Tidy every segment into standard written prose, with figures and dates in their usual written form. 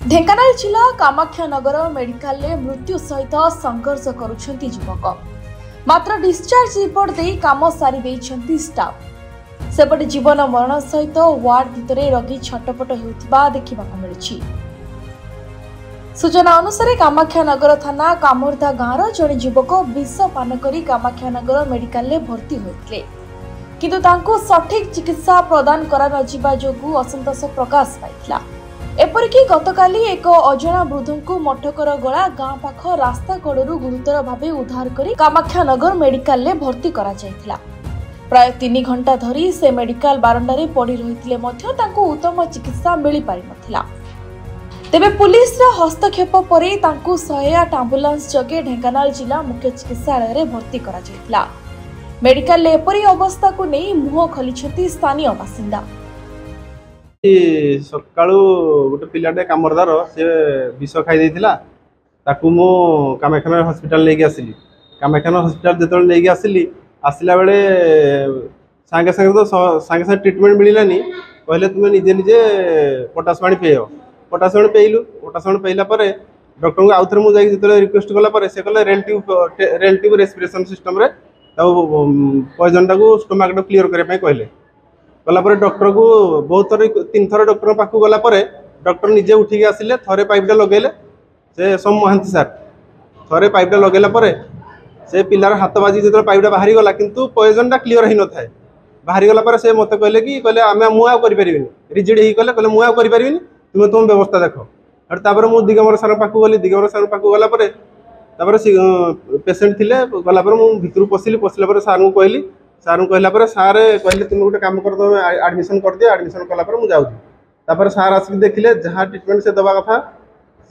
ढेंकानाल जिला कामाक्षानगर मेडिकल मृत्यु सहित संघर्ष करुछंती युवक मात्र डिस्चार्ज रिपोर्ट दे काम सारी देइछंती स्टाफ सेपटे जीवन मरण सहित वार्ड भितर रोगी छटपट हेउथिबा देखिबाक मिलुछि। सूचना अनुसार कामाक्षानगर थाना कामोर्दा गाँवर जड़े युवक विष पान करी कामाक्षानगर मेडिकल भर्ती होते किंतु तांको सठिक चिकित्सा प्रदान करा नजिबा जोगु असंतोष प्रकाश पाइथिला। एपरिकी गतकाली एक अजना वृद्ध को मठकर गला गाँ पाख रास्ता कड़ू गुरुतर भाव उद्धार कर कामाक्षानगर मेडिकल भर्ती करा जायथिला। प्राय 3 घंटा धरी से मेडिकल बारंडारे पड़ी रहिथिले मध्य तांको उत्तम चिकित्सा मिली पारि नथिला। तेबे पुलिस हस्तक्षेप पर तांको 108 आंबुलांस जगे ढेंकानाल जिला मुख्य चिकित्सालय रे भर्ती करा जायथिला। मेडिकल एपरी अवस्था को नहीं मुह खोलिछथि स्थानीय बासिंदा। सकाळू गोटे पिलाटे कामरदार से विष खाई देइथिला ताकू मो कामाक्षानगर हॉस्पिटल लेके आसिली। कामाक्षानगर हॉस्पिटल जेतल लेके आसिली आसिला बेले सांगे सांगे तो सांगे सांगे ट्रीटमेंट मिलिलानी। कहले तुमे निजे निजे पोटास पानी पेयो। पोटास पानी पेइलु। पोटास पानी पेइला परे डॉक्टर को आउथरे मु जाई जेतले रिक्वेस्ट कला परे से कहले रेलेटिव रेस्पिरेशन सिस्टम रे पॉइजन टाको स्टोमाक टो क्लियर करे पई कहले। गलापर डॉक्टर को बहुत थर 3 थर डॉक्टर पाक गलापर डॉक्टर निजे उठिक आसिले थरे पाइपटा लगेले से सोम महांती सार थरे पाइपटा लगेला परे से पिलार हाथ बाजी जो पाइपटा बाहरी गला किंतु पॉइजन टा क्लियर ही न थाए बाहरी गला पर से मते कहले कि कहले आमे मु आ करि परिबिनी रिजिड ही कहले मु आ करि परिबिनी तुम तुम व्यवस्था देखो। और तापर मु दिगंबर सार पाक गली दिगंबर सार पाक गला परे तापर पेशेंट थिले गला पर मु भितर पसिला पर सार को कहली सार कहला पर सार कहले तुम गोटे काम कर तुम एडमिशन कर दियो। एडमिशन कला पर मु जाउछी तापर सार आसिक देखिले जहाँ ट्रीटमेंट से दबा कथा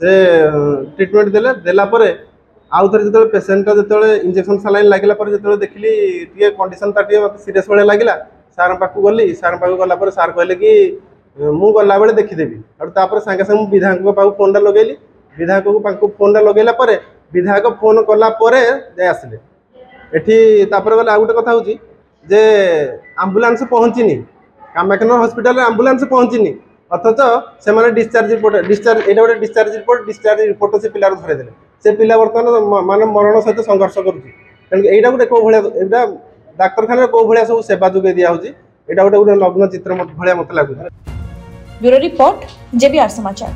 से ट्रीटमेंट देले देला पर आउ थरे जते पेशेंट जते इंजेक्शन सलाइन लागला पर जते देखिली टिके कंडीशन ता टिके मते सीरियस वाले लागला सार पाकू गली सार पाकू गला पर सार कहले कि मु गला बेले देखि देबी। और तापर संगे संगे विधायक को पाकू फोन लगेली विधायक को पाकू फोन लगेला पर विधायक फोन कला पर जाय आसिले एठी। तापर गला आ गोटे कथा होची जे आंबुलांस पहुँचीनी कामाक्षानगर हॉस्पिटल आंबुलांस पहुँचीनी अथच से माने डिस्चार्ज गोटे डिस्चार्ज रिपोर्ट से पिलार धरे देले से पिला बर्तमान माने मरण सहित संघर्ष करुची। तेणु एटा गोटे को भलिया एटा डाक्तरखाना को भलिया सब सेवा जोगे दिया होची एटा गोटे लग्न चित्र भलिया मते लागु। ब्यूरो रिपोर्ट जेबीआर समाचार।